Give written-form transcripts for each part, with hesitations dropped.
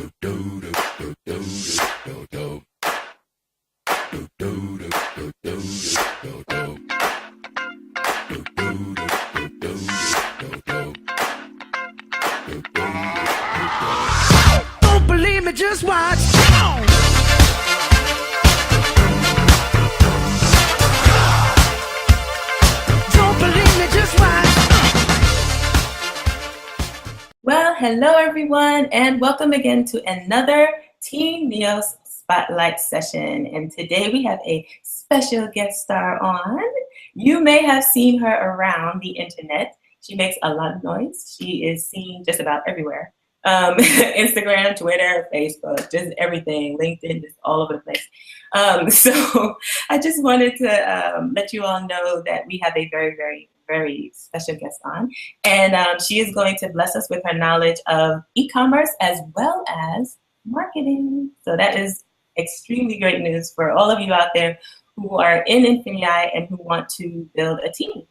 Don't believe me, just watch. Don't believe me, just watch. Well, hello everyone, and welcome again to another Team NEOS Spotlight session. And today we have a special guest star on. You may have seen her around the internet. She makes a lot of noise. She is seen just about everywhere. Instagram, Twitter, Facebook, just everything, LinkedIn, just all over the place. So I just wanted to let you all know that we have a very special guest on, and she is going to bless us with her knowledge of e-commerce as well as marketing. So that is extremely great news for all of you out there who are in Infinii and who want to build a team.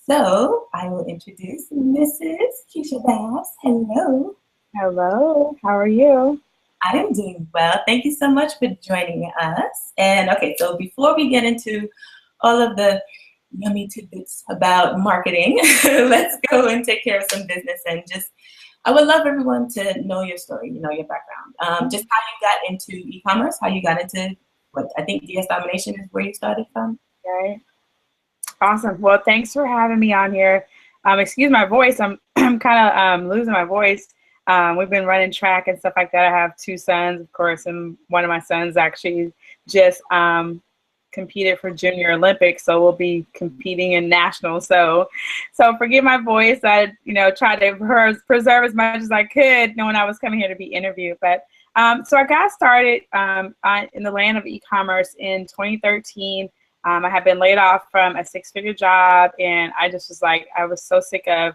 So I will introduce Mrs. Keysha Bass. Hello. Hello, how are you? I am doing well. Thank you so much for joining us. And okay, so before we get into all of the yummy tidbits about marketing, let's go and take care of some business. And just, I would love everyone to know your story, your background. Just how you got into e-commerce, how you got into what I think DS Domination is where you started from. Right. Awesome. Well, thanks for having me on here. Excuse my voice. I'm kind of losing my voice. We've been running track and stuff like that. I have two sons, of course, and one of my sons actually just competed for Junior Olympics, so we'll be competing in nationals. So forgive my voice. I tried to preserve as much as I could, knowing I was coming here to be interviewed. But so I got started in the land of e-commerce in 2013. I had been laid off from a six-figure job, and I just was like, I was so sick of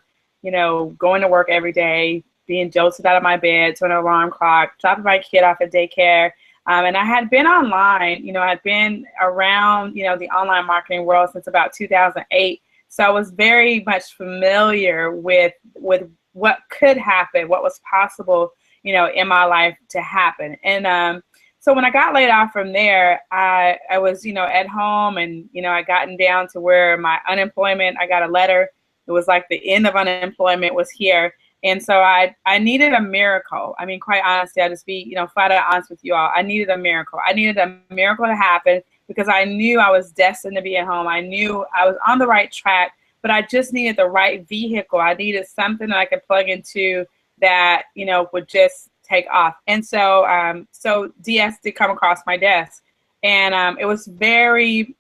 going to work every day, being jolted out of my bed to an alarm clock, dropping my kid off at daycare. And I had been online, I'd been around, the online marketing world since about 2008. So I was very much familiar with what could happen, what was possible, in my life to happen. And so when I got laid off from there, I was, at home, and, I gotten down to where my unemployment, I got a letter. It was like the end of unemployment was here. And so I needed a miracle. I mean, quite honestly, I'll just be, flat out honest with you all. I needed a miracle. I needed a miracle to happen because I knew I was destined to be at home. I knew I was on the right track, but I just needed the right vehicle. I needed something that I could plug into that, would just take off. And so, so DS did come across my desk, and it was very,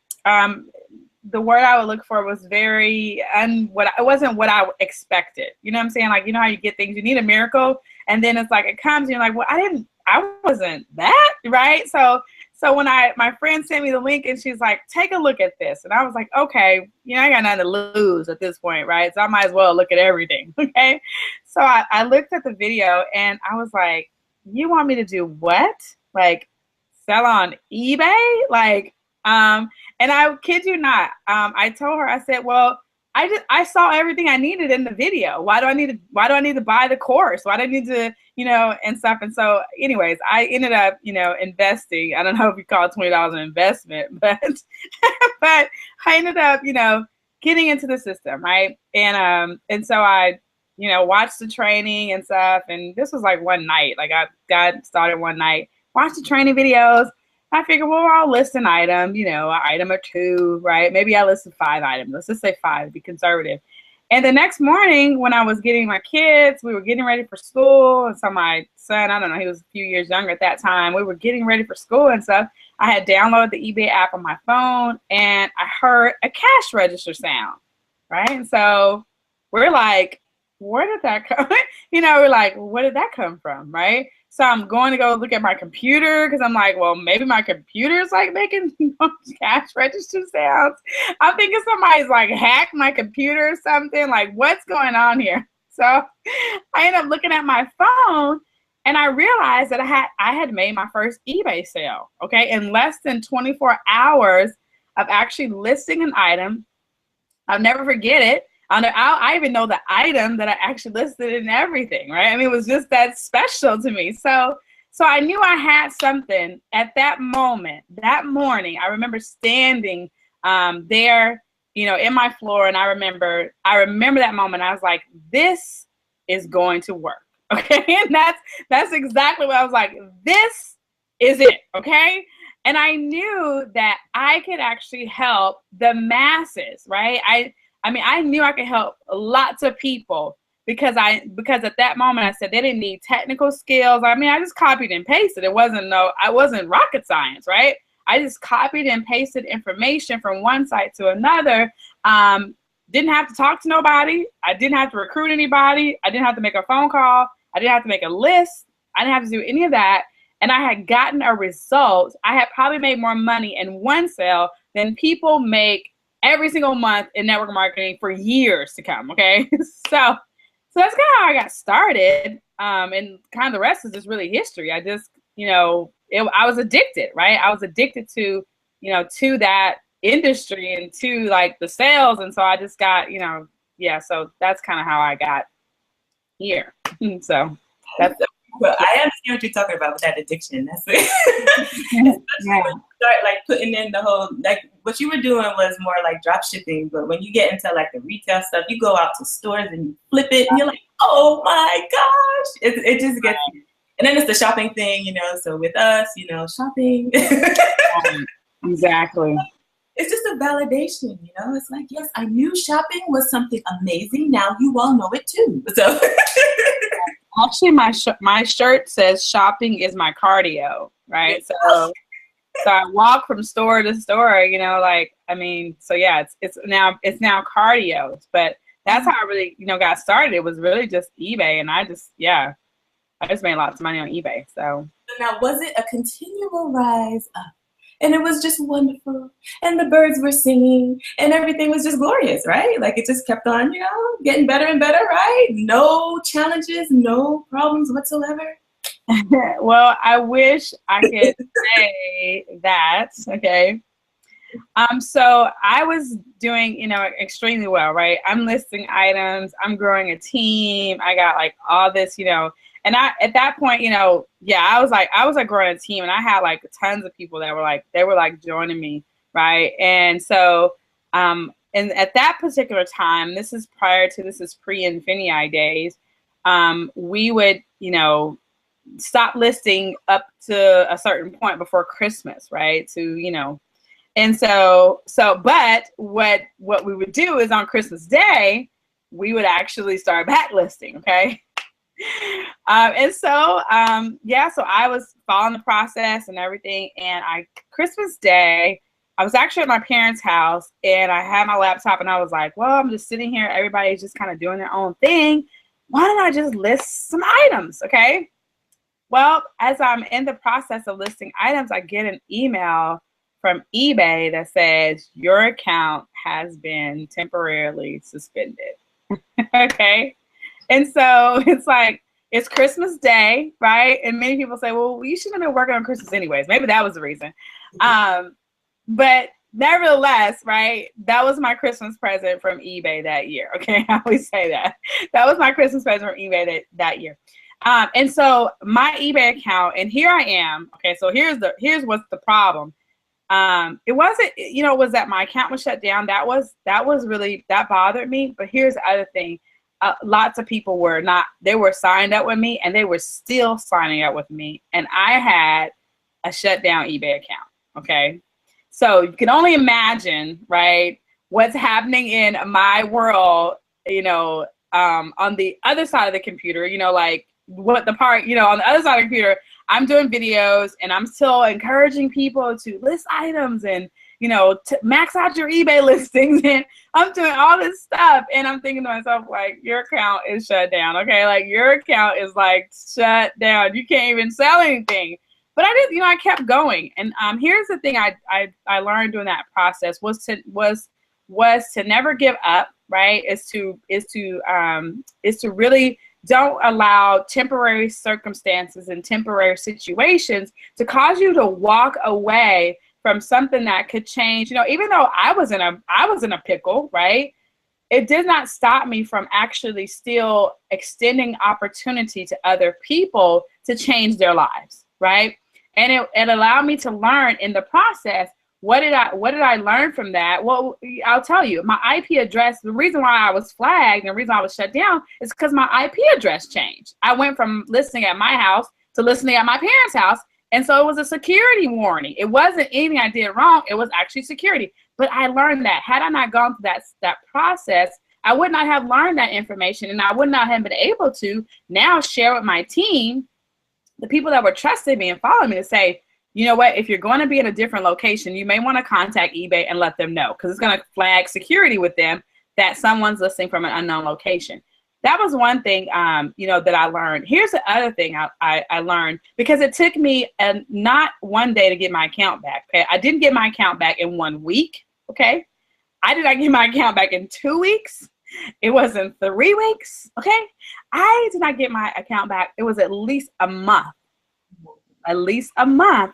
the word I would look for was very, it wasn't what I expected. You know what I'm saying? Like, how you get things, you need a miracle, and then it's like, it comes, and you're like, well, I wasn't that, right? So when my friend sent me the link, and she's like, take a look at this. And I was like, okay, I got nothing to lose at this point, right? So I might as well look at everything, okay? So I looked at the video, and I was like, you want me to do what? Like, sell on eBay? Like, and I kid you not, I told her, I said, well, I saw everything I needed in the video. Why do I need to buy the course? Why do I need to, and stuff? And so anyways, I ended up, investing. I don't know if you call $20 an investment, but, but I ended up, getting into the system. Right. And so I, watched the training and stuff. And this was like one night, like I got started one night, watched the training videos. I figured, well, I'll list an item, an item or two, right? Maybe I listed 5 items. Let's just say 5, be conservative. And the next morning when I was getting my kids, we were getting ready for school. And so my son, I don't know, he was a few years younger at that time. We were getting ready for school and stuff. I had downloaded the eBay app on my phone, and I heard a cash register sound, right? And so we're like, where did that come? We're like, where did that come from, right? So I'm going to go look at my computer because I'm like, well, maybe my computer's like making cash register sounds. I'm thinking somebody's like hacked my computer or something. Like, what's going on here? So I ended up looking at my phone, and I realized that I had made my first eBay sale. Okay, in less than 24 hours of actually listing an item. I'll never forget it. I even know the item that I actually listed and everything, right? I mean, it was just that special to me. So So I knew I had something at that moment, that morning. I remember standing there, you know, in my floor, and I remember that moment. I was like, this is going to work. Okay. And that's exactly what I was like, this is it. Okay. And I knew that I could actually help the masses, right? I mean, I knew I could help lots of people because at that moment I said they didn't need technical skills. I mean, I just copied and pasted. I wasn't rocket science, right? I just copied and pasted information from one site to another. Didn't have to talk to nobody. I didn't have to recruit anybody. I didn't have to make a phone call. I didn't have to make a list. I didn't have to do any of that. And I had gotten a result. I had probably made more money in one sale than people make every single month in network marketing for years to come. Okay. So that's kind of how I got started. And kind of the rest is just really history. I just, you know, I was addicted, right? I was addicted to, you know, to that industry and to like the sales. And so I just got, you know, yeah. So that's kind of how I got here. So that's. Well, I understand what you're talking about with that addiction. That's it. Yeah. When you start like putting in the whole, like what you were doing was more like drop shipping, but when you get into like the retail stuff, you go out to stores and you flip it and you're like, oh my gosh, it just gets you. And then it's the shopping thing, you know, so with us, you know, shopping. Exactly. It's just a validation, you know, it's like, yes, I knew shopping was something amazing. Now you all know it too. So actually, my shirt says shopping is my cardio, right? So I walk from store to store, you know, like, I mean, so yeah, it's now cardio, but that's how I really, you know, got started. It was really just eBay, and I just made lots of money on eBay. So now, was it a continual rise up? And it was just wonderful. And the birds were singing and everything was just glorious, right? Like it just kept on, you know, getting better and better, right? No challenges, no problems whatsoever. Well, I wish I could say that, okay? So I was doing, you know, extremely well, right? I'm listing items, I'm growing a team, I got like all this, you know, and at that point, you know, yeah, I was like growing a team, and I had like tons of people that were like joining me, right? And so, and at that particular time, this is pre-Infinii days, we would, you know, stop listing up to a certain point before Christmas, right? To, you know, and but what we would do is on Christmas Day, we would actually start backlisting, okay? And so, so I was following the process and everything. And Christmas Day, I was actually at my parents' house and I had my laptop and I was like, well, I'm just sitting here. Everybody's just kind of doing their own thing. Why don't I just list some items? Okay. Well, as I'm in the process of listing items, I get an email from eBay that says your account has been temporarily suspended. Okay. And so it's like, it's Christmas Day, right? And many people say, well, you shouldn't have been working on Christmas anyways. Maybe that was the reason. But nevertheless, right, that was my Christmas present from eBay that year. Okay, I always say that. That was my Christmas present from eBay that year. And so my eBay account, and here I am. Okay, so here's what's the problem. It wasn't, you know, was that my account was shut down. That bothered me. But here's the other thing. Lots of people were signed up with me and they were still signing up with me. And I had a shut down eBay account. Okay. So you can only imagine, right, what's happening in my world, you know, on the other side of the computer, you know, like what the part, you know, on the other side of the computer, I'm doing videos and I'm still encouraging people to list items and, you know, to max out your eBay listings, and I'm doing all this stuff, and I'm thinking to myself, like, your account is shut down, okay? Like, your account is, like, shut down. You can't even sell anything. But I did, you know, I kept going. And here's the thing I learned during that process was to never give up, right? Is to really don't allow temporary circumstances and temporary situations to cause you to walk away from something that could change. You know, even though I was in a pickle, right? It did not stop me from actually still extending opportunity to other people to change their lives. right? And it allowed me to learn in the process. What did I learn from that? Well, I'll tell you, my IP address, the reason why I was flagged and the reason I was shut down is because my IP address changed. I went from listening at my house to listening at my parents' house. And so it was a security warning. It wasn't anything I did wrong. It was actually security. But I learned that. Had I not gone through that process, I would not have learned that information, and I would not have been able to now share with my team, the people that were trusting me and following me, to say, you know what, if you're going to be in a different location, you may want to contact eBay and let them know, because it's going to flag security with them that someone's listening from an unknown location. That was one thing, that I learned. Here's the other thing I learned, because it took me not one day to get my account back. Okay? I didn't get my account back in 1 week. Okay. I did not get my account back in 2 weeks. It wasn't 3 weeks. Okay. I did not get my account back. It was at least a month. At least a month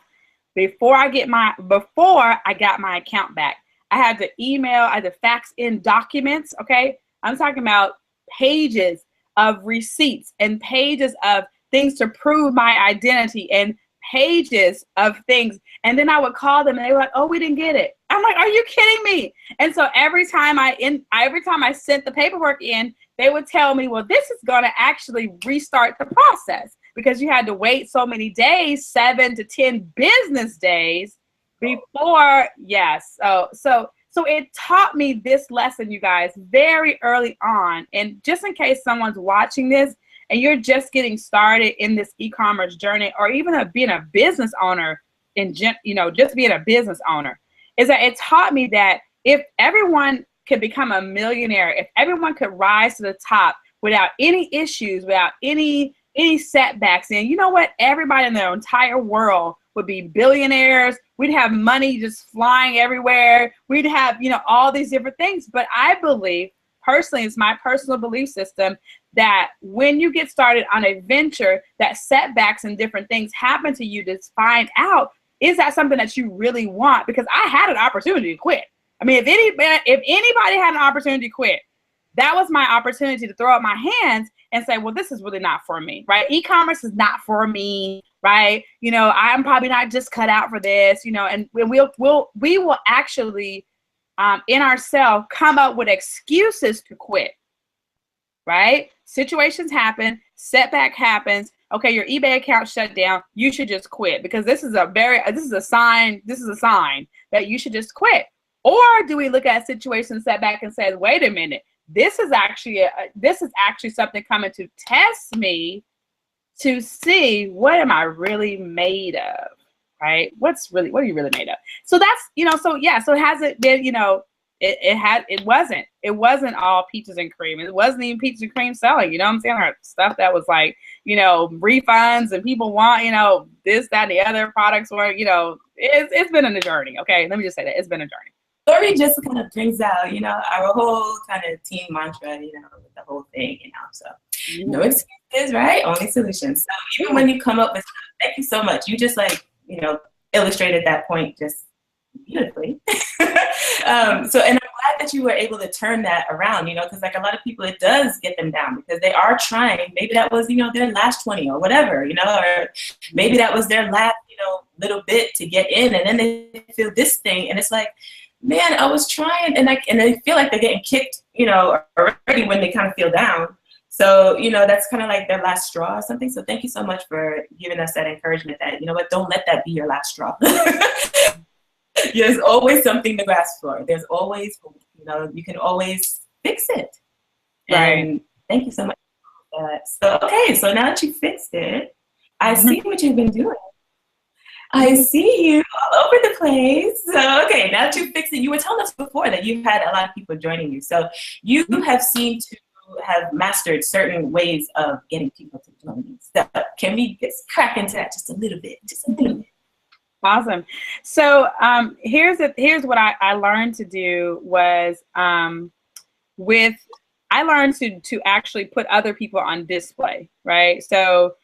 before I got my account back. I had to email, I had to fax in documents. Okay. I'm talking about pages of receipts and pages of things to prove my identity and pages of things. And then I would call them and they were like, oh, we didn't get it. I'm like, are you kidding me? And so every time I sent the paperwork in, they would tell me, well, this is going to actually restart the process, because you had to wait so many days, 7 to 10 business days before. Yes. So it taught me this lesson, you guys, very early on. And just in case someone's watching this and you're just getting started in this e-commerce journey, or even being a business owner, just being a business owner, is that it taught me that if everyone could become a millionaire, if everyone could rise to the top without any issues, without any setbacks, and you know what, everybody in the entire world would be billionaires. We'd have money just flying everywhere. We'd have, all these different things. But I believe, personally, it's my personal belief system, that when you get started on a venture, that setbacks and different things happen to you to find out, is that something that you really want? Because I had an opportunity to quit. I mean, if anybody had an opportunity to quit, that was my opportunity to throw up my hands and say, well, this is really not for me, right? E-commerce is not for me, right? I'm probably not just cut out for this, and we will actually, in ourselves, come up with excuses to quit, right? Situations happen, setback happens. Okay, your eBay account shut down. You should just quit, because this is a sign that you should just quit. Or do we look at situation setback and say, wait a minute, this is actually something coming to test me to see, what am I really made of, right? What are you really made of? So that's, so it hasn't been, it wasn't all peaches and cream. It wasn't even peaches and cream selling, you know what I'm saying? Or stuff that was like, refunds and people want, this, that, and the other products were, it's been a journey. Okay. Let me just say that it's been a journey. Story just kind of brings out, our whole kind of team mantra, with the whole thing, so no excuses, right? Only solutions. So even when you come up with, thank you so much. You just illustrated that point just beautifully. And I'm glad that you were able to turn that around, because a lot of people, it does get them down, because they are trying. Maybe that was, their last 20 or whatever, or maybe that was their last, little bit to get in, and then they feel this thing, and it's like, man, I was trying, and they feel like they're getting kicked, already when they kind of feel down. So, that's kind of like their last straw or something. So thank you so much for giving us that encouragement that, don't let that be your last straw. There's always something to grasp for. There's always, you can always fix it. Right. And thank you so much for that. So, okay, so now that you fixed it, I see what you've been doing. I see you all over the place. So, okay, now that you fixed it, you were telling us before that you've had a lot of people joining you. So you have seemed to have mastered certain ways of getting people to join you. So can we just crack into that just a little bit? Awesome. So here's what I learned to do was I learned to actually put other people on display, right? So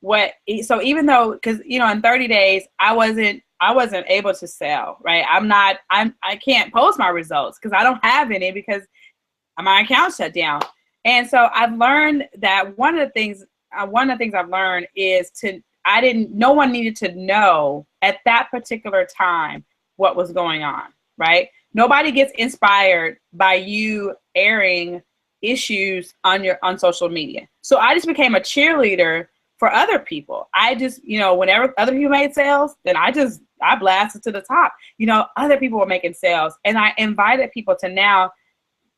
even though, because in 30 days I wasn't able to sell, right? I can't post my results because I don't have any, because my account shut down. And so I've learned that one of the things I've learned is to no one needed to know at that particular time what was going on, right? Nobody gets inspired by you airing issues on social media. So I just became a cheerleader for other people. I just, whenever other people made sales, then I blasted to the top. Other people were making sales, and I invited people to now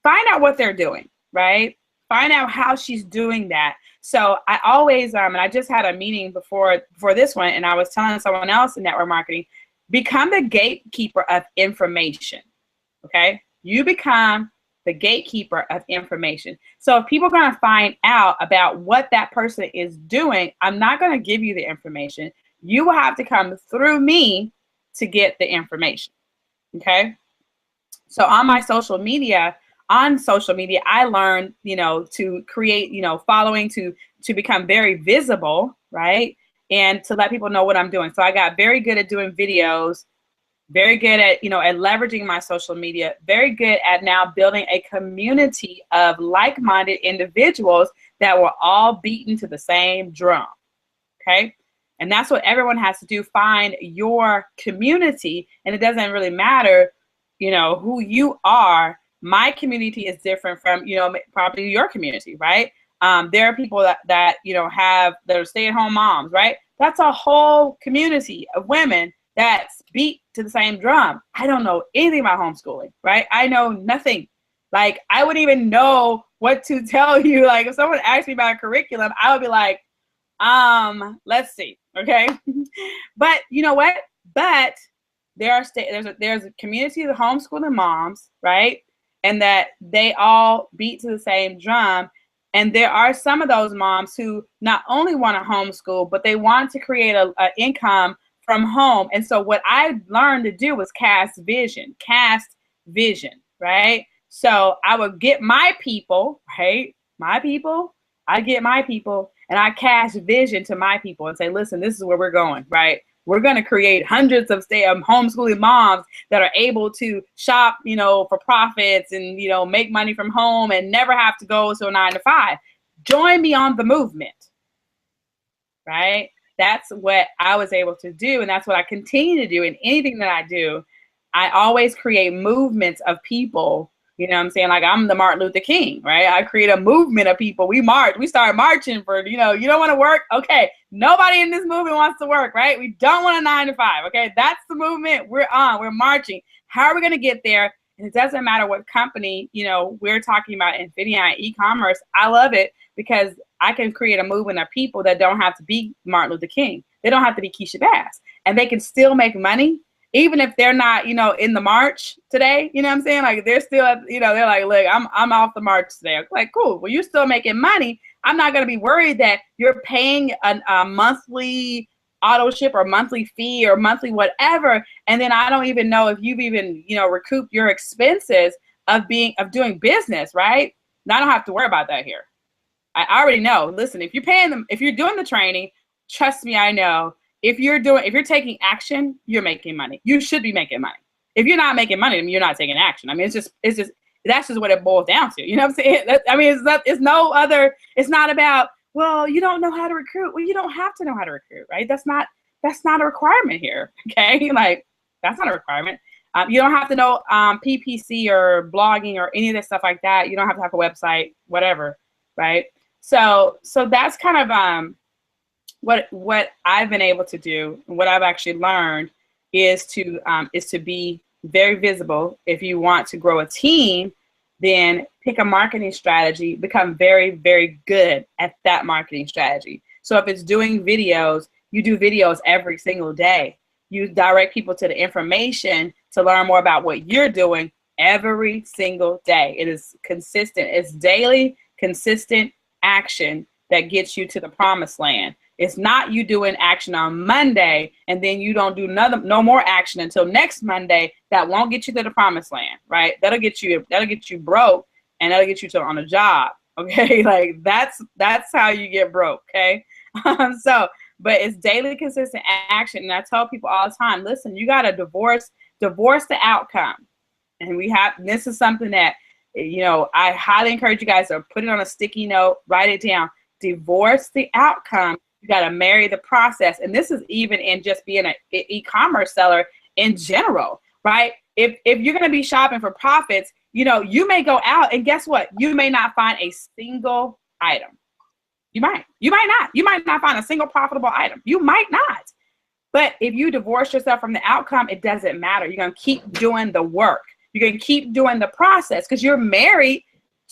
find out what they're doing, right? Find out how she's doing that. So I always, and I just had a meeting before this one, and I was telling someone else in network marketing, become the gatekeeper of information, okay? You become the gatekeeper of information. So if people are going to find out about what that person is doing, I'm not going to give you the information. You will have to come through me to get the information, okay? So on social media, I learned, to create, following, to become very visible, right? And to let people know what I'm doing. So I got very good at doing videos, very good at, at leveraging my social media, very good at now building a community of like-minded individuals that were all beaten to the same drum, okay? And that's what everyone has to do, find your community. And it doesn't really matter, who you are. My community is different from, probably your community, right? There are people that are stay-at-home moms, right? That's a whole community of women that's beat to the same drum. I don't know anything about homeschooling, right? I know nothing. Like, I wouldn't even know what to tell you. Like, if someone asked me about a curriculum, I would be like, let's see, okay? But you know what? But there's a community of homeschooling moms, right? And that they all beat to the same drum. And there are some of those moms who not only want to homeschool, but they want to create an income from home. And so what I learned to do was cast vision, right? So I would get my people, right? I get my people, and I cast vision to my people and say, listen, this is where we're going, right? We're going to create hundreds of homeschooling moms that are able to shop, for profits and, make money from home and never have to go to a 9-to-5. Join me on the movement, right? That's what I was able to do. And that's what I continue to do in anything that I do. I always create movements of people. You know what I'm saying? Like, I'm the Martin Luther King, right? I create a movement of people. We start marching for, you don't want to work? Okay. Nobody in this movement wants to work, right? We don't want a 9-to-5. Okay. That's the movement we're on. We're marching. How are we going to get there? And it doesn't matter what company, we're talking about in video and e-commerce. I love it because I can create a movement of people that don't have to be Martin Luther King. They don't have to be Keysha Bass, and they can still make money. Even if they're not, in the march today, you know what I'm saying? Like, they're still, they're like, look, I'm off the march today. I'm like, cool. Well, you're still making money. I'm not going to be worried that you're paying a monthly auto ship or monthly fee or monthly whatever. And then I don't even know if you've even, recouped your expenses of doing business, right? Now I don't have to worry about that here. I already know. Listen, if you're paying them, if you're doing the training, trust me, I know. If you're taking action, you're making money. You should be making money. If you're not making money, then you're not taking action. I mean, that's just what it boils down to. You know what I'm saying? It's not about, well, you don't know how to recruit. Well, you don't have to know how to recruit, right? That's not a requirement here. Okay. Like, that's not a requirement. You don't have to know PPC or blogging or any of that stuff like that. You don't have to have a website, whatever. Right. So that's kind of, what I've been able to do, and what I've actually learned is to be very visible. If you want to grow a team, then pick a marketing strategy, become very, very good at that marketing strategy. So if it's doing videos, you do videos every single day. You direct people to the information to learn more about what you're doing every single day. It is consistent. It's daily, consistent action that gets you to the promised land. It's not you doing action on Monday and then you don't do no more action until next Monday. That won't get you to the promised land, right? That'll get you broke, and that'll get you on a job. Okay, like that's how you get broke. Okay, but it's daily, consistent action, and I tell people all the time, listen, you gotta divorce the outcome, and this is something that I highly encourage you guys to put it on a sticky note, write it down. Divorce the outcome. You got to marry the process. And this is even in just being an e-commerce seller in general, right? If you're going to be shopping for profits, you may go out and guess what? You may not find a single item. You might not find a single profitable item. You might not. But if you divorce yourself from the outcome, it doesn't matter. You're going to keep doing the work. You're going to keep doing the process because you're married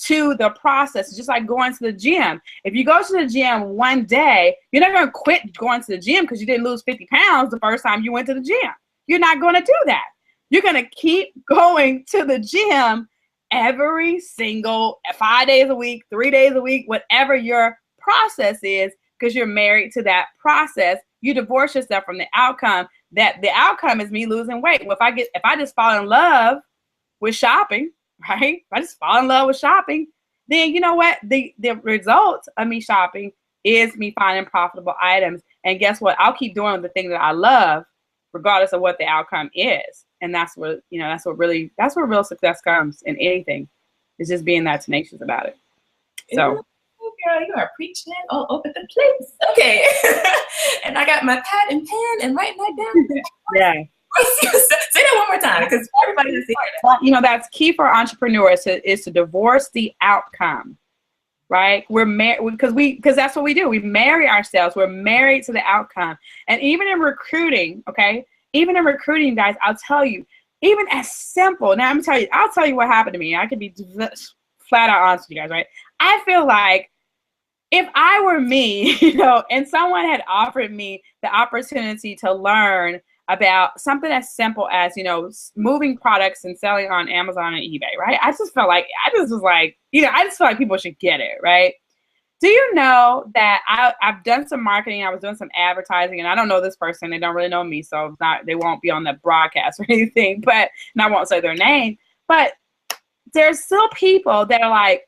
to the process. It's just like going to the gym. If you go to the gym one day, you're not going to quit going to the gym because you didn't lose 50 pounds the first time you went to the gym. You're not going to do that. You're going to keep going to the gym every single 5 days a week, 3 days a week, whatever your process is, because you're married to that process. You divorce yourself from the outcome. That the outcome is me losing weight. Well, if I just fall in love with shopping, right? If I just fall in love with shopping, then you know what? The result of me shopping is me finding profitable items. And guess what? I'll keep doing the thing that I love, regardless of what the outcome is. And that's where real success comes in anything. It's just being that tenacious about it. So. Girl, you are preaching all over the place. Okay. And I got my pad and pen and writing that down. Yeah. Say that one more time because everybody is here. That's key for entrepreneurs is to divorce the outcome, right? We're married because that's what we do. We marry ourselves. We're married to the outcome. And even in recruiting, okay? Even in recruiting, guys, I'll tell you, even as simple. Now I'll tell you what happened to me. I can be flat out honest with you guys, right? I feel like if I were me, and someone had offered me the opportunity to learn about something as simple as, moving products and selling on Amazon and eBay, right? I just felt like, I just feel like people should get it, right? Do you know that I've done some marketing, I was doing some advertising, and I don't know this person, they don't really know me, so they won't be on the broadcast or anything, and I won't say their name, but there's still people that are like,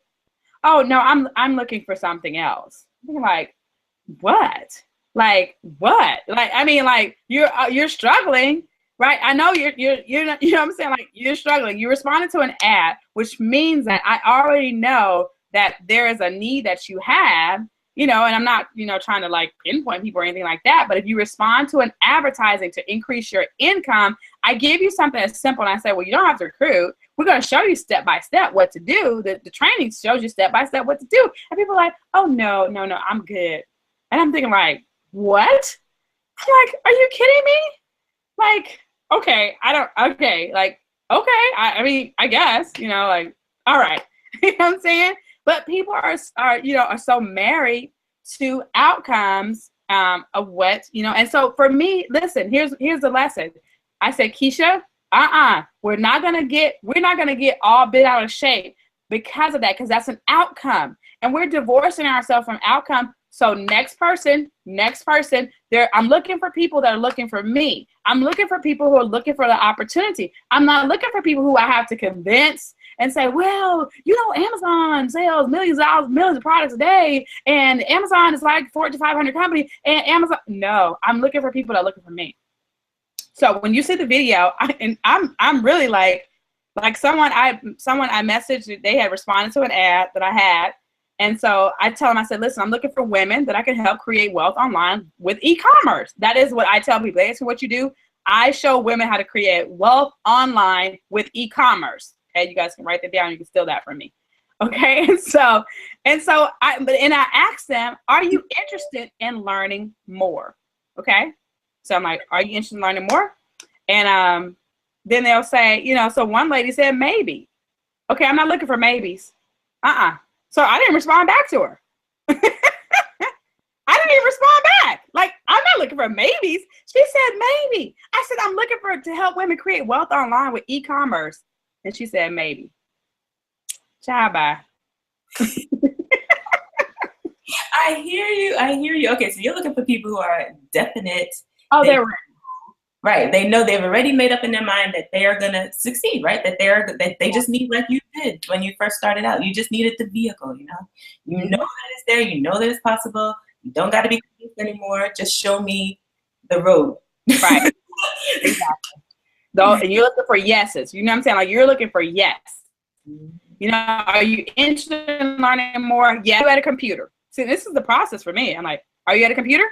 oh no, I'm looking for something else. I'm like, what? Like what? Like, I mean, like you're struggling, right? I know you're not, what I'm saying? Like you're struggling. You responded to an ad, which means that I already know that there is a need that you have, and I'm not, trying to like pinpoint people or anything like that. But if you respond to an advertising to increase your income, I give you something as simple and I say, well, you don't have to recruit. We're going to show you step by step what to do. The training shows you step by step what to do. And people are like, oh, no, I'm good. And I'm thinking like, what? I'm like, are you kidding me? Like, okay, I mean, I guess, like, all right. You know what I'm saying? But people are so married to outcomes of what, and so for me, listen, here's the lesson. I said, Keysha, we're not gonna get all bent out of shape because of that, because that's an outcome. And we're divorcing ourselves from outcome. So next person, I'm looking for people that are looking for me. I'm looking for people who are looking for the opportunity. I'm not looking for people who I have to convince and say, well, Amazon sells millions of products a day, and Amazon is like 400 to 500 company, and Amazon. No, I'm looking for people that are looking for me. So when you see the video, I'm really like someone I messaged, they had responded to an ad that I had. And so I tell them, I said, listen, I'm looking for women that I can help create wealth online with e-commerce. That is what I tell people. They ask me what you do. I show women how to create wealth online with e-commerce. Okay, you guys can write that down. You can steal that from me. Okay, and I asked them, are you interested in learning more? Okay, so I'm like, are you interested in learning more? And then they'll say, so one lady said maybe. Okay, I'm not looking for maybes. So I didn't respond back to her. I didn't even respond back. Like, I'm not looking for maybes. She said maybe. I said, I'm looking to help women create wealth online with e-commerce. And she said maybe. Ciao, bye. I hear you. Okay, so you're looking for people who are definite. Oh, they're ready. Right. They know they've already made up in their mind that they are going to succeed, right? That they just need, like you did when you first started out. You just needed the vehicle, You know that it's there. You know that it's possible. You don't got to be confused anymore. Just show me the road. Right. Exactly. And you're looking for yeses. You know what I'm saying? Like, you're looking for yes. Are you interested in learning more? Yeah, you at a computer. See, this is the process for me. I'm like, Are you at a computer?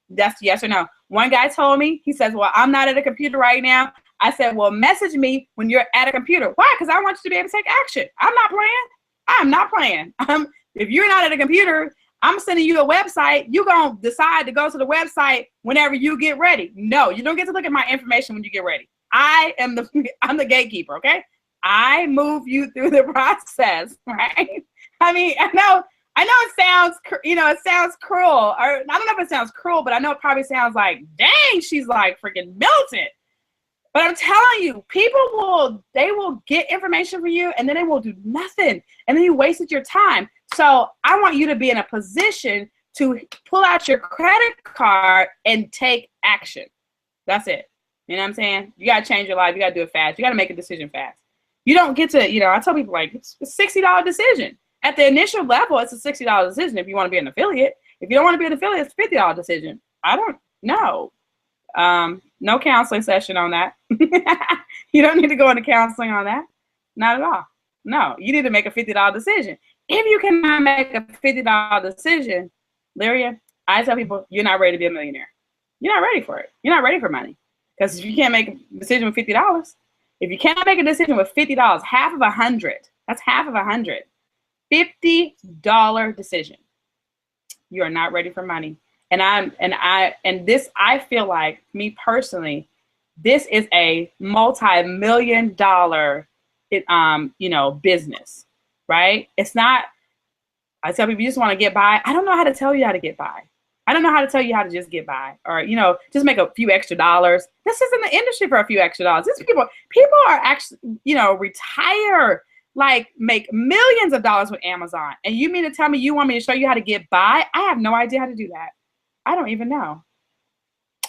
That's yes or no. One guy told me, he says, well, I'm not at a computer right now. I said, well, message me when you're at a computer. Why? Because I want you to be able to take action. I'm not playing. I'm not playing. If you're not at a computer, I'm sending you a website. You're going to decide to go to the website whenever you get ready. No, you don't get to look at my information when you get ready. I'm the gatekeeper, okay? I move you through the process, right? I mean, I know it sounds, it sounds cruel. Or I don't know if it sounds cruel, but I know it probably sounds like, dang, she's like freaking militant. But I'm telling you, people will get information for you and then they will do nothing. And then you wasted your time. So I want you to be in a position to pull out your credit card and take action. That's it. You know what I'm saying? You got to change your life. You got to do it fast. You got to make a decision fast. You don't get to, I tell people like, it's a $60 decision. At the initial level, it's a $60 decision if you want to be an affiliate. If you don't want to be an affiliate, it's a $50 decision. I don't know. No counseling session on that. You don't need to go into counseling on that. Not at all. No, you need to make a $50 decision. If you cannot make a $50 decision, Lyria, I tell people, you're not ready to be a millionaire. You're not ready for it. You're not ready for money. Because if you can't make a decision with $50, if you cannot make a decision with $50, half of 100, that's half of 100, $50 decision. You are not ready for money. And I feel like, me personally, this is a multi-million-dollar, business, right? It's not, I tell people, you just want to get by. I don't know how to tell you how to get by. I don't know how to tell you how to just get by or, just make a few extra dollars. This isn't the industry for a few extra dollars. These people are actually, retire, like make millions of dollars with Amazon. And you mean to tell me you want me to show you how to get by? I have no idea how to do that. I don't even know.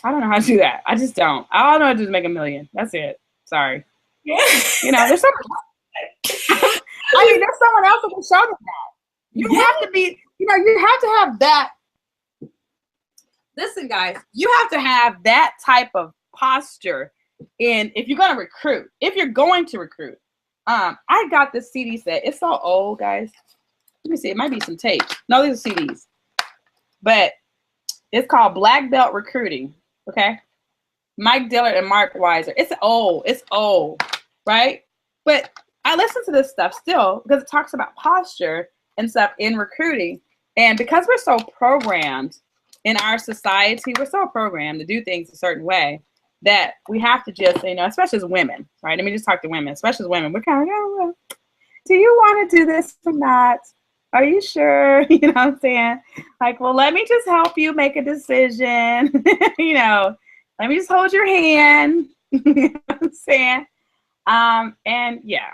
I don't know how to do that. I just don't. All I know is just make $1 million. That's it. Sorry. Yeah. There's someone there's someone else who can show them that. You have to be, you have to have that. Listen, guys, you have to have that type of posture if you're going to recruit. If you're going to recruit. I got this CD set. It's so old, guys. Let me see. It might be some tape. No, these are CDs. But it's called Black Belt Recruiting, okay? Mike Dillard and Mark Weiser. It's old, right? But I listen to this stuff still because it talks about posture and stuff in recruiting. And because we're so programmed in our society, we're so programmed to do things a certain way that we have to just, especially as women, right? Let me just talk to women, especially as women. We're kind of like, oh, do you want to do this or not? Are you sure? You know what I'm saying? Like, well, let me just help you make a decision. Let me just hold your hand. You know what I'm saying? And yeah,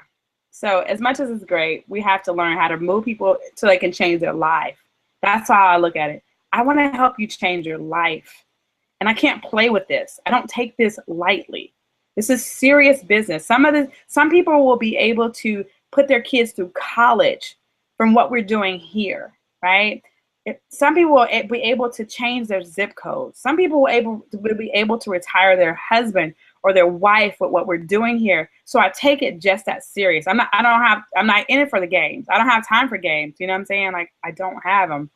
so as much as it's great, we have to learn how to move people so they can change their life. That's how I look at it. I want to help you change your life. And I can't play with this. I don't take this lightly. This is serious business. Some people will be able to put their kids through college from what we're doing here, right? Some people will be able to change their zip code. Some people will be able to retire their husband or their wife with what we're doing here. So I take it just that serious. I'm not in it for the games. I don't have time for games. You know what I'm saying? Like, I don't have them,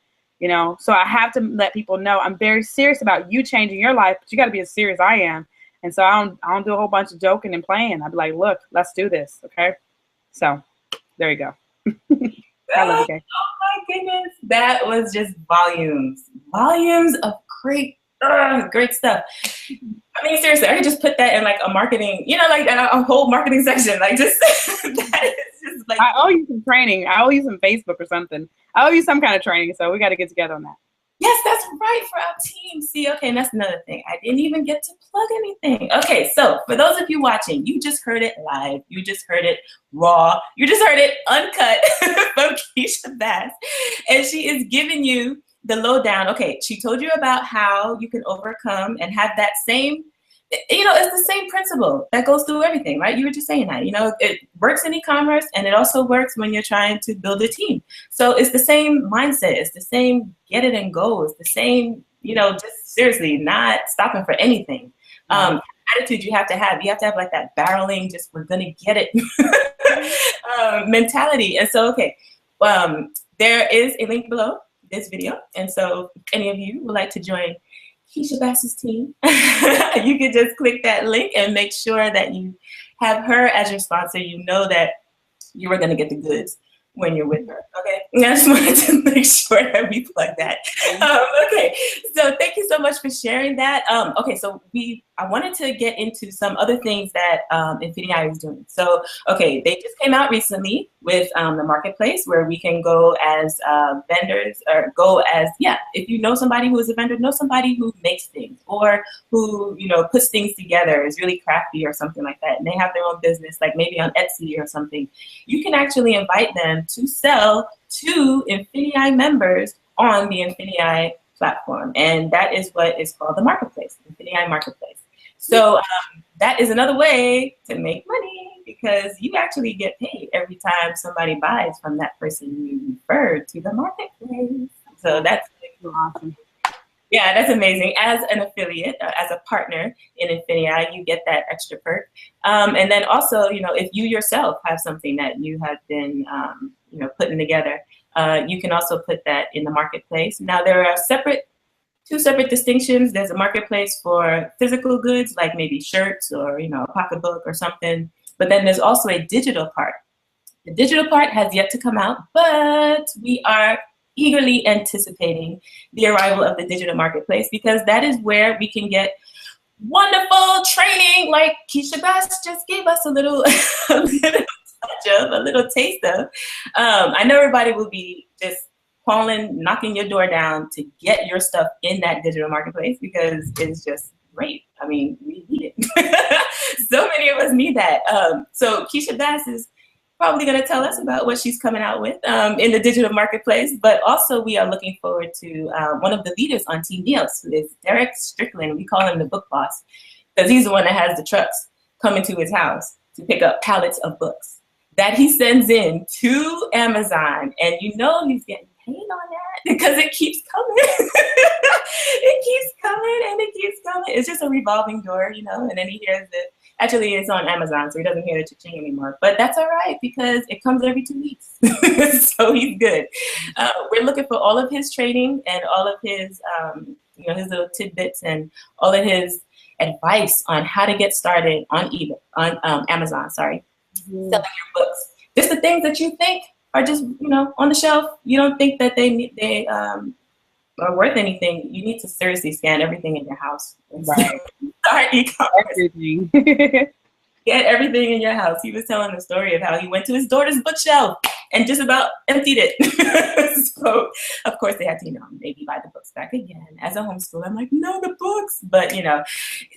So I have to let people know I'm very serious about you changing your life, but you got to be as serious as I am. And so I don't do a whole bunch of joking and playing. I'd be like, look, let's do this. Okay. So there you go. I love it. Oh my goodness. That was just volumes of great stuff. I mean, seriously, I could just put that in like a marketing, like a whole marketing section. Like just, that is just like. I owe you some training. I owe you some Facebook or something. I owe you some kind of training. So we got to get together on that. Yes, that's right, for our team. See, okay, and that's another thing. I didn't even get to plug anything. Okay, so for those of you watching, you just heard it live. You just heard it raw. You just heard it uncut from Keysha Bass. And she is giving you the lowdown. Okay, she told you about how you can overcome and have that same, it's the same principle that goes through everything, right? You were just saying that, it works in e-commerce and it also works when you're trying to build a team. So it's the same mindset. It's the same get it and go. It's the same, just seriously not stopping for anything. Attitude you have to have. You have to have like that barreling, just we're going to get it mentality. And so, okay, there is a link below. this video. And so if any of you would like to join Keysha Bass's team, you can just click that link and make sure that you have her as your sponsor. You know that you are going to get the goods when you're with her. Okay, and I just wanted to make sure that we plug that. Okay, so thank you so much for sharing that. Okay, so I wanted to get into some other things that Infinity is doing. So, okay, they just came out recently with the marketplace where we can go as vendors, or go as, if you know somebody who is a vendor, know somebody who makes things, or who, you know, puts things together, is really crafty or something like that, and they have their own business, like maybe on Etsy or something. You can actually invite them to sell to Infinity members on the Infinity platform, and that is what is called the marketplace, Infinity Marketplace. So that is another way to make money, because you actually get paid every time somebody buys from that person you referred to the marketplace. So that's awesome. Yeah, that's amazing. As an affiliate, as a partner in Infinity, you get that extra perk. And then also, you know, if you yourself have something that you have been, you know, putting together, you can also put that in the marketplace. Now, there are two separate distinctions. There's a marketplace for physical goods, like maybe shirts or, you know, a pocketbook or something. But then there's also a digital part. The digital part has yet to come out, but we are eagerly anticipating the arrival of the digital marketplace, because that is where we can get wonderful training like Keysha Bass just gave us a little touch of, a little taste of. I know everybody will be just calling, knocking your door down to get your stuff in that digital marketplace, because it's just great. I mean, we need it. So many of us need that. So Keysha Bass is probably going to tell us about what she's coming out with in the digital marketplace. But also, we are looking forward to one of the leaders on Team NEOS, who is Derek Strickland. We call him the book boss, because he's the one that has the trucks coming to his house to pick up pallets of books that he sends in to Amazon. And you know he's getting paid on that, because it keeps coming. It keeps coming and it keeps coming. It's just a revolving door, you know, and then he hears that. Actually, it's on Amazon, so he doesn't hear the cha-ching anymore. But that's all right, because it comes every 2 weeks. So he's good. We're looking for all of his training and all of his, you know, his little tidbits and all of his advice on how to get started on Amazon, selling your books. Just the things that you think are just, you know, on the shelf. You don't think that they are worth anything. You need to seriously scan everything in your house. Right. Start eCommerce. Everything. Get everything in your house. He was telling the story of how he went to his daughter's bookshelf and just about emptied it. So, of course, they had to, you know, maybe buy the books back again. As a homeschooler, I'm like, no, the books. But, you know,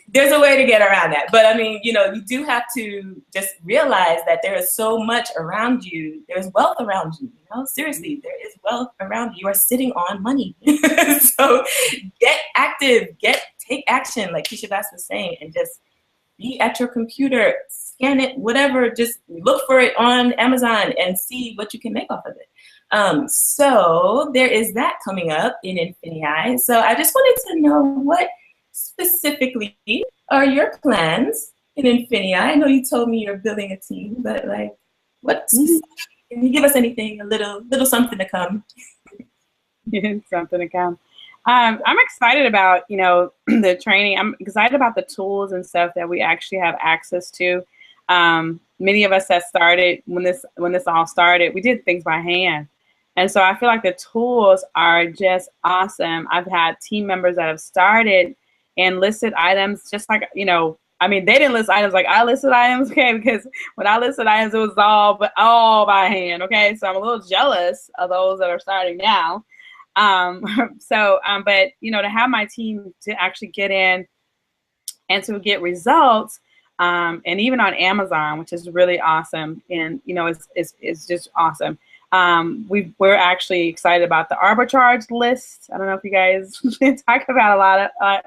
there's a way to get around that. But, I mean, you know, you do have to just realize that there is so much around you. There's wealth around you, you know. Seriously, there is wealth around you. You are sitting on money. So get active. Take action, like Keysha Bass was saying, and just be at your computer, scan it, whatever, just look for it on Amazon and see what you can make off of it. So there is that coming up in Infinity. So I just wanted to know, what specifically are your plans in Infinity? I know you told me you're building a team, but like, what specifically, can you give us anything, a little something to come? Something to come. I'm excited about, you know, the training. I'm excited about the tools and stuff that we actually have access to. Many of us that started when this all started, we did things by hand. And so I feel like the tools are just awesome. I've had team members that have started and listed items just like, you know, I mean, they didn't list items like I listed items, okay? Because when I listed items, it was all by hand, okay? So I'm a little jealous of those that are starting now. But, you know, to have my team to actually get in and to get results, and even on Amazon, which is really awesome. And, you know, it's just awesome. We're actually excited about the arbitrage list. I don't know if you guys talk about a lot of,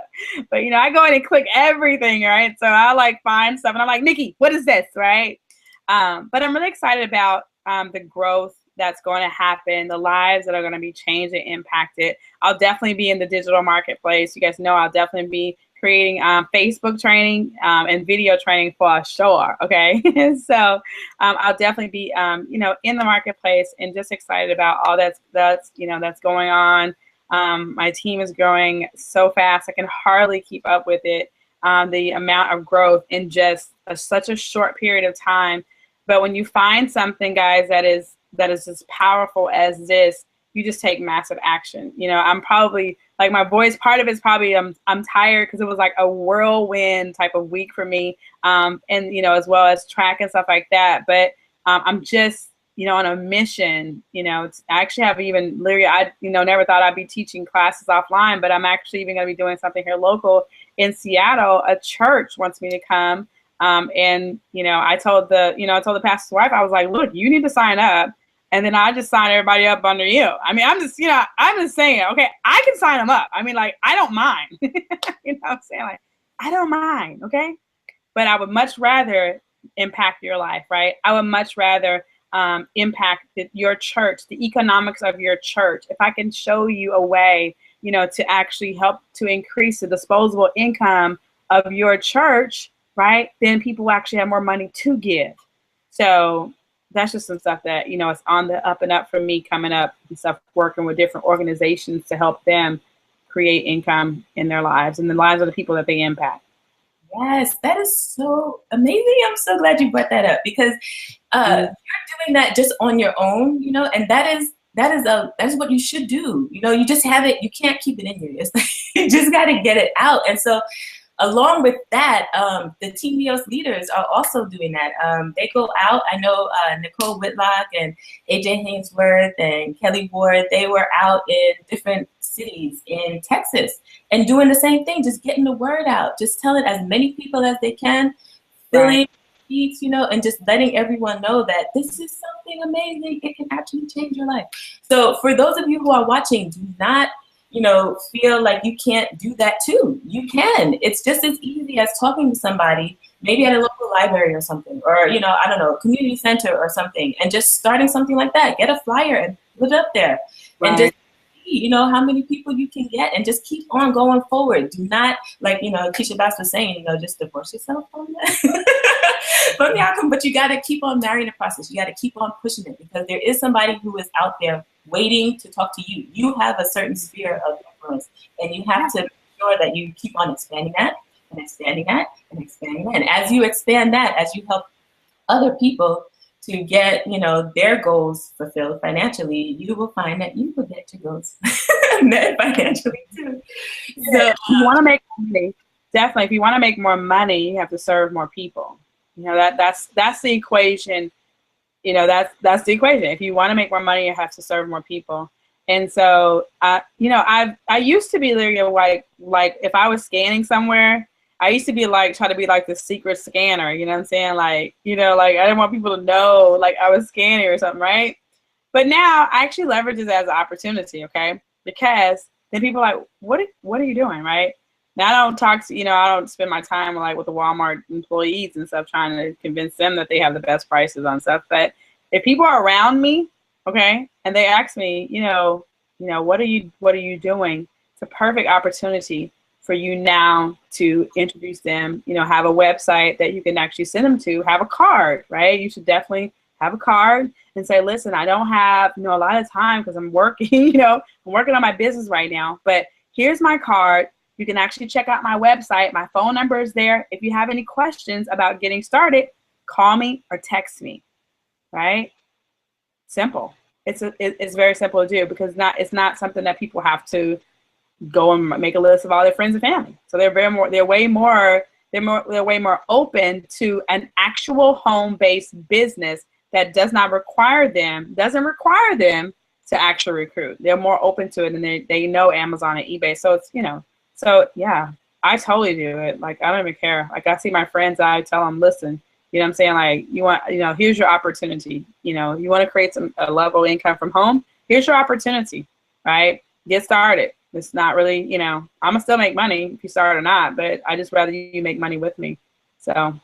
but, you know, I go in and click everything, right? So I like find stuff and I'm like, Nikki, what is this, right? But I'm really excited about the growth that's going to happen, the lives that are going to be changed and impacted. I'll definitely be in the digital marketplace. You guys know I'll definitely be creating Facebook training and video training for sure. Okay, so I'll definitely be in the marketplace and just excited about all that's going on. My team is growing so fast, I can hardly keep up with it. The amount of growth in just such a short period of time. But when you find something, guys, that is as powerful as this, you just take massive action. I'm probably like, my voice, part of it's probably I'm tired because it was like a whirlwind type of week for me, and as well as track and stuff like that. But I'm just on a mission. I actually have even literally, I never thought I'd be teaching classes offline, but I'm actually even going to be doing something here local in Seattle. A church wants me to come, and I told the pastor's wife, I was like, look, you need to sign up. And then I just sign everybody up under you. I mean, I'm just saying, okay, I can sign them up. I mean, like, I don't mind. I'm saying, like, I don't mind, okay? But I would much rather impact your life, right? I would much rather impact your church, the economics of your church. If I can show you a way, to actually help to increase the disposable income of your church, right? Then people will actually have more money to give. So that's just some stuff that, it's on the up and up for me coming up and stuff, working with different organizations to help them create income in their lives and the lives of the people that they impact. Yes, that is so amazing. I'm so glad you brought that up, because you're doing that just on your own, and that is what you should do. You just have it. You can't keep it in you. It's like, you just got to get it out. And so along with that, the Team NEOS leaders are also doing that. They go out. I know Nicole Whitlock and AJ Hainsworth and Kelly Ward, they were out in different cities in Texas and doing the same thing, just getting the word out, just telling as many people as they can, filling seats, and just letting everyone know that this is something amazing. It can actually change your life. So for those of you who are watching, do not feel like you can't do that too. You can. It's just as easy as talking to somebody, maybe at a local library or something, or, I don't know, community center or something, and just starting something like that. Get a flyer and put it up there, and just see, how many people you can get, and just keep on going forward. Do not, like, Keysha Bass was saying, just divorce yourself from that. But you got to keep on marrying the process. You got to keep on pushing it, because there is somebody who is out there waiting to talk to you. You have a certain sphere of influence, and you have to make sure that you keep on expanding that and expanding that and expanding that. And as you expand that, as you help other people to get, their goals fulfilled financially, you will find that you will get your goals met financially too. So if you want to make money, definitely, if you want to make more money, you have to serve more people. That's the equation. That's the equation. If you want to make more money, you have to serve more people. And so, I used to be like if I was scanning somewhere, I used to be like, try to be like the secret scanner, you know what I'm saying? Like, like I didn't want people to know like I was scanning or something, right? But now I actually leverage it as an opportunity, okay? Because then people are like, what are you doing, right? Now I don't talk to, I don't spend my time like with the Walmart employees and stuff trying to convince them that they have the best prices on stuff. But if people are around me, okay, and they ask me, what are you doing? It's a perfect opportunity for you now to introduce them, have a website that you can actually send them to, have a card, right? You should definitely have a card and say, listen, I don't have, a lot of time because I'm working, I'm working on my business right now, but here's my card. You can actually check out my website. My phone number is there. If you have any questions about getting started, call me or text me, right? Simple. It's very simple to do, because it's not something that people have to go and make a list of all their friends and family. So they're way more open to an actual home-based business that doesn't require them to actually recruit. They're more open to it, and they know Amazon and eBay. So it's, so yeah, I totally do it. Like, I don't even care. Like, I see my friends, I tell them, listen, what I'm saying? Like, you want, here's your opportunity. You want to create a level of income from home. Here's your opportunity, right? Get started. It's not really, I'm gonna still make money if you start or not, but I just rather you make money with me. So,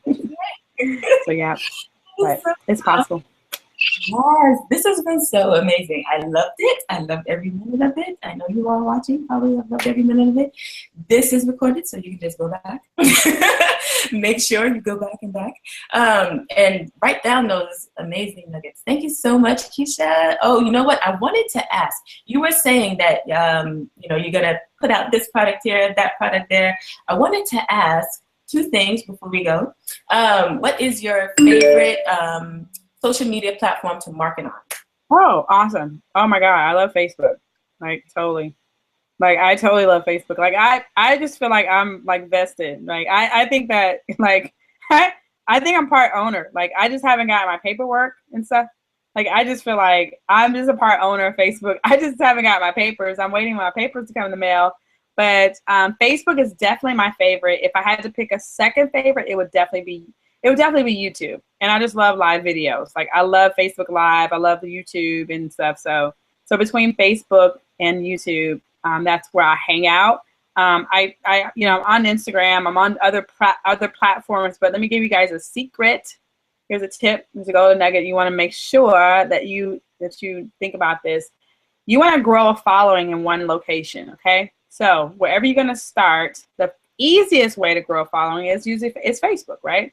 so yeah, but it's possible. Yes, this has been so amazing. I loved it. I loved every minute of it. I know you all watching probably have loved every minute of it. This is recorded, so you can just go back. Make sure you go back and back and write down those amazing nuggets. Thank you so much, Keysha. Oh, you know what? I wanted to ask. You were saying that you know, you're gonna put out this product here, that product there. I wanted to ask two things before we go. What is your favorite social media platform to market on? Oh, awesome. Oh my God, I love Facebook. Like totally. Like I totally love Facebook. Like I just feel like I'm like vested. Like I think that like I think I'm part owner. Like I just haven't gotten my paperwork and stuff. Like I just feel like I'm just a part owner of Facebook. I just haven't got my papers. I'm waiting for my papers to come in the mail. But Facebook is definitely my favorite. If I had to pick a second favorite, it would definitely be YouTube. And I just love live videos. Like I love Facebook Live. I love the YouTube and stuff. So between Facebook and YouTube, that's where I hang out. I you know, I'm on Instagram. I'm on other platforms. But let me give you guys a secret. Here's a tip. Here's a golden nugget. You want to make sure that you think about this. You want to grow a following in one location. Okay. So wherever you're going to start, the easiest way to grow a following is Facebook, right?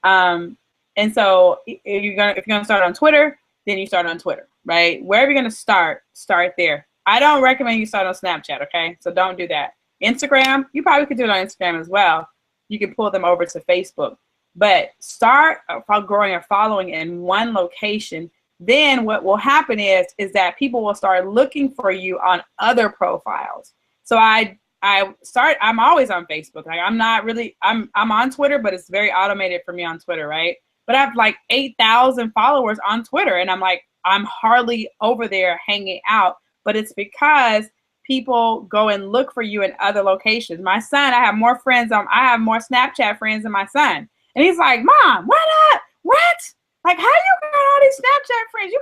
And so if you're gonna start on Twitter, then you start on Twitter, right? Wherever you're gonna start there. I don't recommend you start on Snapchat, okay? So don't do that. Instagram, you probably could do it on Instagram as well. You can pull them over to Facebook, but start growing a following in one location. Then what will happen is that people will start looking for you on other profiles. So I'm always on Facebook. Like I'm on Twitter, but it's very automated for me on Twitter, right? But I have like 8,000 followers on Twitter, and I'm hardly over there hanging out. But it's because people go and look for you in other locations. My son, I have more Snapchat friends than my son, and he's like, "Mom, what? Like, how you got all these Snapchat friends?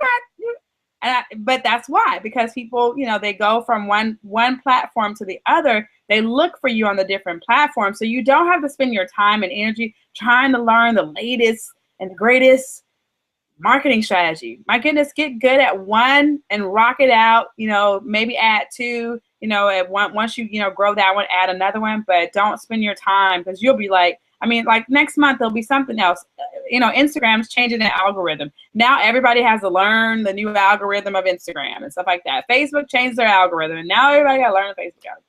But that's why, because people, you know, they go from one platform to the other. They look for you on the different platforms. So you don't have to spend your time and energy trying to learn the latest and the greatest marketing strategy. My goodness, get good at one and rock it out, you know, maybe add two, you know, at one, once you know, grow that one, add another one, but don't spend your time, because you'll be like, I mean, like next month, there'll be something else. You know, Instagram's changing the algorithm. Now everybody has to learn the new algorithm of Instagram and stuff like that. Facebook changed their algorithm, and now everybody got to learn the Facebook algorithm.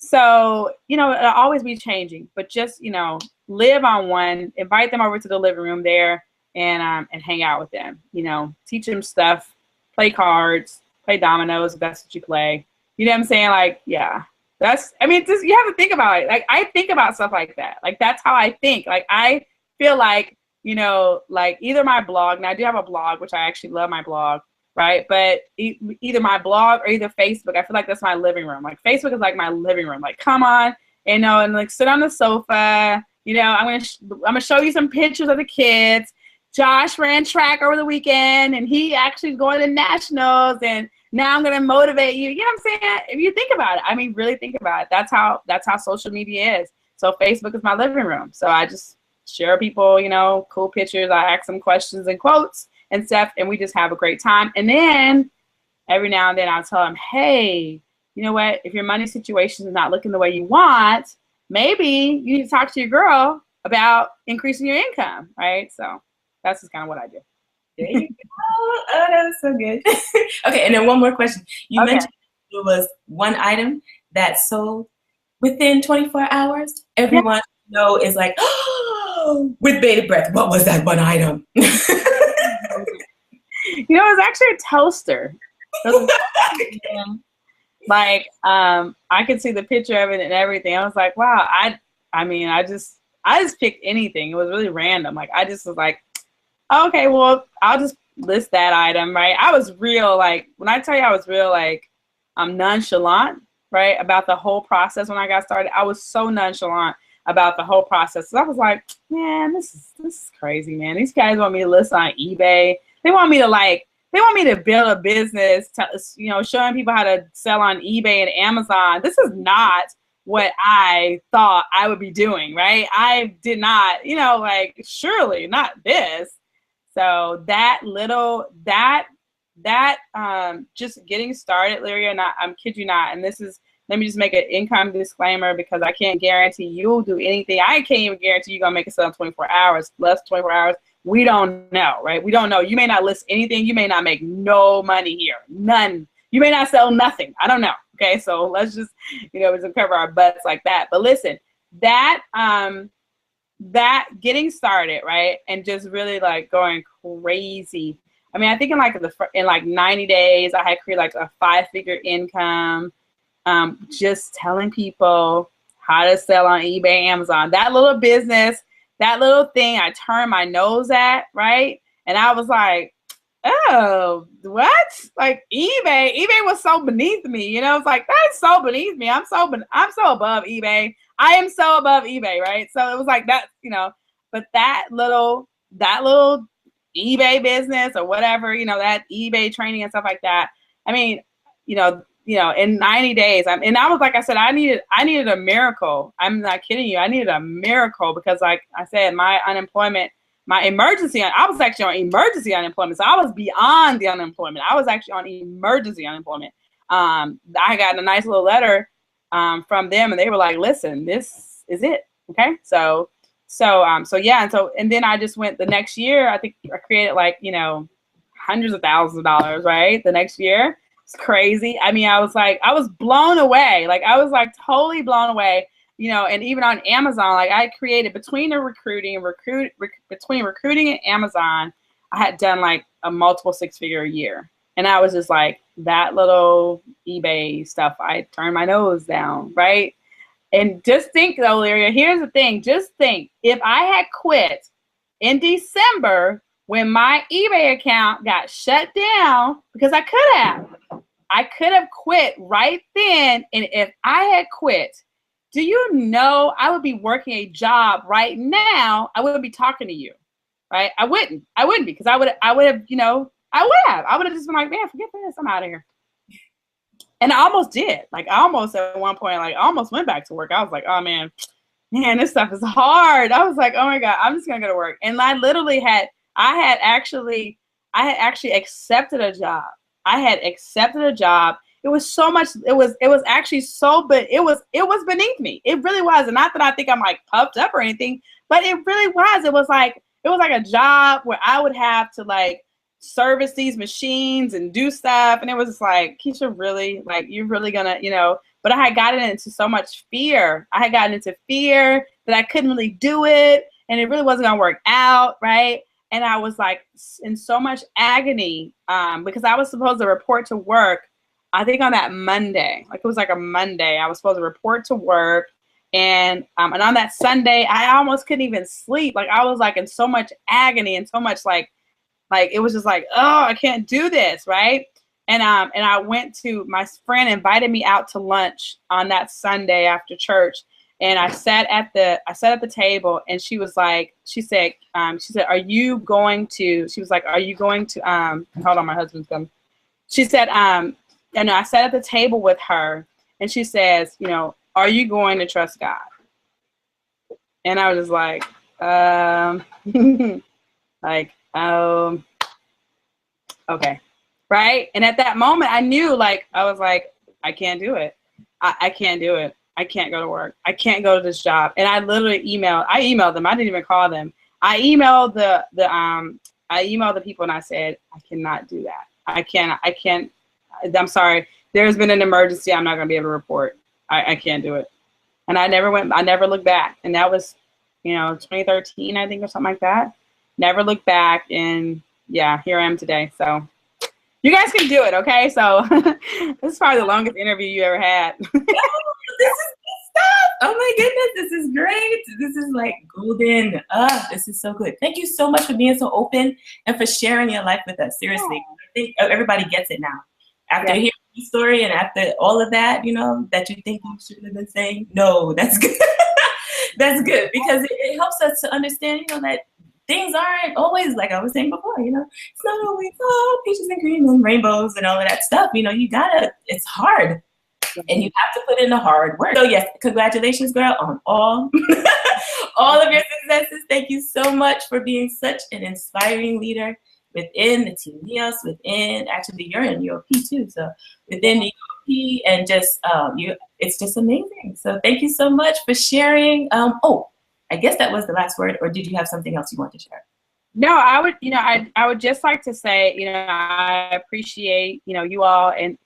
So, you know, it'll always be changing, but just, you know, live on one, invite them over to the living room there and hang out with them, you know, teach them stuff, play cards, play dominoes if that's what you play. You know what I'm saying? Like, yeah. I mean, just, you have to think about it. Like, I think about stuff like that. Like, that's how I think. Like, I feel like, you know, like either my blog, and I do have a blog, which I actually love my blog, right? But either my blog or either Facebook, I feel like that's my living room. Like, Facebook is like my living room. Like, come on, you know, and like sit on the sofa. You know, I'm gonna show you some pictures of the kids. Josh ran track over the weekend, and he actually is going to nationals, and now I'm going to motivate you. You know what I'm saying? If you think about it, I mean, really think about it. That's how social media is. So Facebook is my living room. So I just share people, you know, cool pictures. I ask them questions and quotes and stuff, and we just have a great time. And then every now and then I'll tell them, hey, you know what? If your money situation is not looking the way you want, maybe you need to talk to your girl about increasing your income, right? So that's just kind of what I do. There you go. Oh, that was so good. Okay, and then one more question. You mentioned it was one item that sold within 24 hours. Everyone know is like, oh, with bated breath, what was that one item? You know, it was actually a toaster. Like, I could see the picture of it and everything. I was like, wow, I mean, I just picked anything. It was really random. Like, I just was like, okay, well, I'll just list that item, right? I was real, like, when I tell you I was real, like, I'm nonchalant, right, about the whole process when I got started. I was so nonchalant about the whole process. So I was like, man, this is crazy, man. These guys want me to list on eBay. They want me to build a business, you know, showing people how to sell on eBay and Amazon. This is not what I thought I would be doing, right? I did not, you know, like, surely not this. So just getting started, Lyria, I'm kid you not, and let me just make an income disclaimer because I can't guarantee you'll do anything. I can't even guarantee you're gonna make a sale in 24 hours, less 24 hours. We don't know, right? We don't know. You may not list anything. You may not make no money here, none. You may not sell nothing. I don't know. Okay, so let's just, just cover our butts like that. But listen, that getting started, right, and just really like going crazy. I mean, I think in like 90 days, I had created like a 5-figure income, just telling people how to sell on eBay, Amazon. That little business, that little thing I turned my nose at, right? And I was like, oh, what? Like eBay was so beneath me, It's like, that's so beneath me. I'm so above eBay. I am so above eBay, right? So it was like that, but that little eBay business or whatever, that eBay training and stuff like that. I mean, in 90 days, and I was, like I said, I needed a miracle. I'm not kidding you. I needed a miracle because, like I said, my emergency, I was actually on emergency unemployment. So I was beyond the unemployment. I was actually on emergency unemployment. I got a nice little letter from them, and they were like, listen, this is it. Okay. So yeah. And then I just went the next year. I think I created like, hundreds of thousands of dollars, right? The next year. It's crazy. I mean, I was blown away. Like I was like totally blown away, and even on Amazon, like I created between recruiting and Amazon, I had done like a multiple 6-figure a year. And I was just like, that little eBay stuff, I turned my nose down, right? And just think though, Lyria, here's the thing. Just think, if I had quit in December when my eBay account got shut down, because I could have quit right then. And if I had quit, do you know I would be working a job right now? I wouldn't be talking to you, right? I wouldn't because I would have just been like, man, forget this. I'm out of here. And I almost did. Like I almost at one point, like I almost went back to work. I was like, oh man, this stuff is hard. I was like, oh my God, I'm just gonna go to work. And I literally had actually accepted a job. I had accepted a job. It was so much. It was actually so, but it was beneath me. It really was. And not that I think I'm like puffed up or anything, but it really was. It was like a job where I would have to like service these machines and do stuff. And it was just like, Keysha, really, like you're really gonna, but I had gotten into so much fear. I had gotten into fear that I couldn't really do it. And it really wasn't gonna work out. Right. And I was like in so much agony because I was supposed to report to work, I think on that Monday, like it was like a Monday, I was supposed to report to work. And on that Sunday, I almost couldn't even sleep. Like I was like in so much agony and so much like it was just like, oh, I can't do this. Right. And I went to, my friend invited me out to lunch on that Sunday after church. And I sat at the table, and she said, are you going to, hold on, my husband's coming. She said, and I sat at the table with her, and she says, are you going to trust God? And I was just like, okay. Right. And at that moment I knew, like, I was like, I can't do it. I can't do it. I can't go to work. I can't go to this job. And I literally emailed them. I didn't even call them. I emailed the people, and I said, I cannot do that. I can't, I'm sorry. There's been an emergency. I'm not going to be able to report. I can't do it. And I never looked back. And that was, 2013, I think, or something like that. Never looked back. And yeah, here I am today. So you guys can do it. Okay. So this is probably the longest interview you ever had. This is good stuff. Oh my goodness, this is great. This is like golden. This is so good. Thank you so much for being so open and for sharing your life with us. Seriously, I think everybody gets it now. After hearing your story and after all of that, that you think you shouldn't have been saying. No, that's good. That's good, because it helps us to understand, that things aren't always, like I was saying before, it's not always peaches and cream and rainbows and all of that stuff. It's hard. And you have to put in the hard work. So yes, congratulations, girl, on all all of your successes. Thank you so much for being such an inspiring leader within the Team NEOS, actually you're in UOP too, so within the UOP, and just it's just amazing. So thank you so much for sharing. I guess that was the last word, or did you have something else you want to share? No, I would just like to say, I appreciate, you all, and,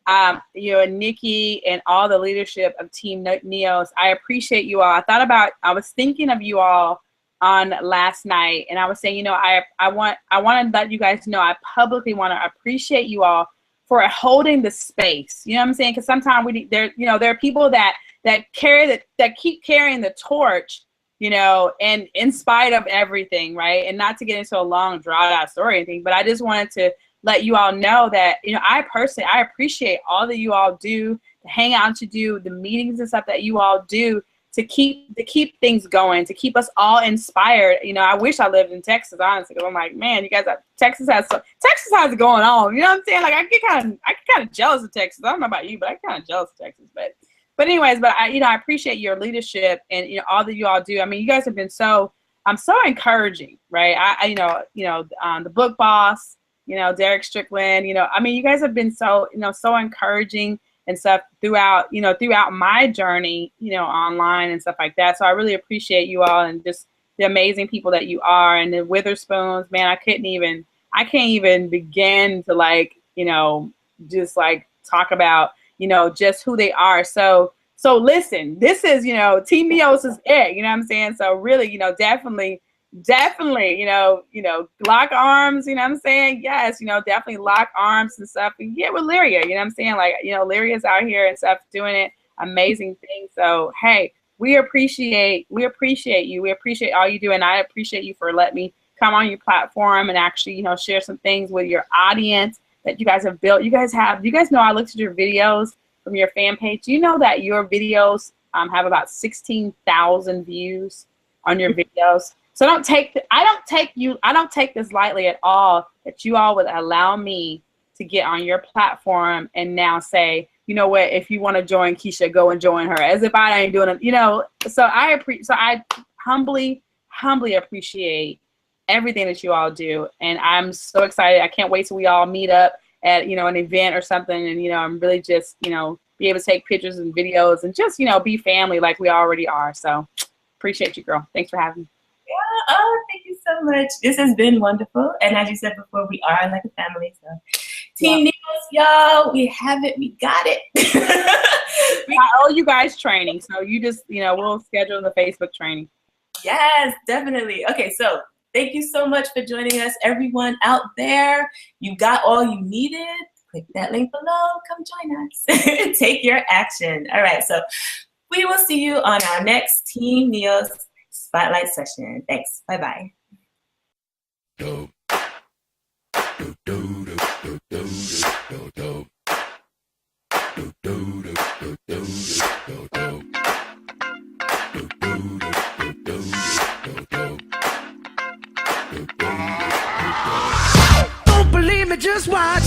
and Nikki and all the leadership of Team NEOS. I appreciate you all. I was thinking of you all on last night, and I was saying, I want to let you guys know, I publicly want to appreciate you all for holding the space. You know what I'm saying? Because sometimes there are people that keep carrying the torch, and in spite of everything, right? And not to get into a long drawn out story or anything, but I just wanted to let you all know that, I appreciate all that you all do, the hangout to do, the meetings and stuff that you all do to keep things going, to keep us all inspired. I wish I lived in Texas, honestly, because I'm like, man, you guys, Texas has it going on. You know what I'm saying? Like, I get kind of jealous of Texas. I don't know about you, but I get kind of jealous of Texas. But anyways, I appreciate your leadership and all that you all do. I mean, you guys have been so encouraging, right? The Book Boss, Derek Strickland, you guys have been so encouraging and stuff throughout my journey, online and stuff like that. So I really appreciate you all and just the amazing people that you are. And the Witherspoons, man, I can't even begin to just talk about, just who they are. So listen, this is, Team NEOS is it, you know what I'm saying? So really, definitely, lock arms, you know what I'm saying? Yes, definitely lock arms and stuff and get with Lyria, you know what I'm saying? Lyria's out here and stuff doing it, amazing things. So, hey, we appreciate you. We appreciate all you do. And I appreciate you for letting me come on your platform and actually, share some things with your audience that you guys have built. You guys know I looked at your videos from your fan page. Do you know that your videos have about 16,000 views on your videos? So I don't take this lightly at all that you all would allow me to get on your platform and now say, you know what, if you want to join Keysha, go and join her, as if I ain't doing it, So I humbly appreciate everything that you all do, and I'm so excited. I can't wait till we all meet up at an event or something, and I'm really just be able to take pictures and videos and just be family like we already are. So appreciate you, girl. Thanks for having me. Yeah, thank you so much. This has been wonderful, and as you said before, we are like a family. So Team NEOS, y'all, we have it, we got it. I owe you guys training, so you just we'll schedule the Facebook training. Yes, definitely. Okay, so thank you so much for joining us, everyone out there. You got all you needed. Click that link below. Come join us. Take your action. All right, so we will see you on our next Team NEOS Spotlight session. Thanks. Bye-bye. Don't believe me, just watch.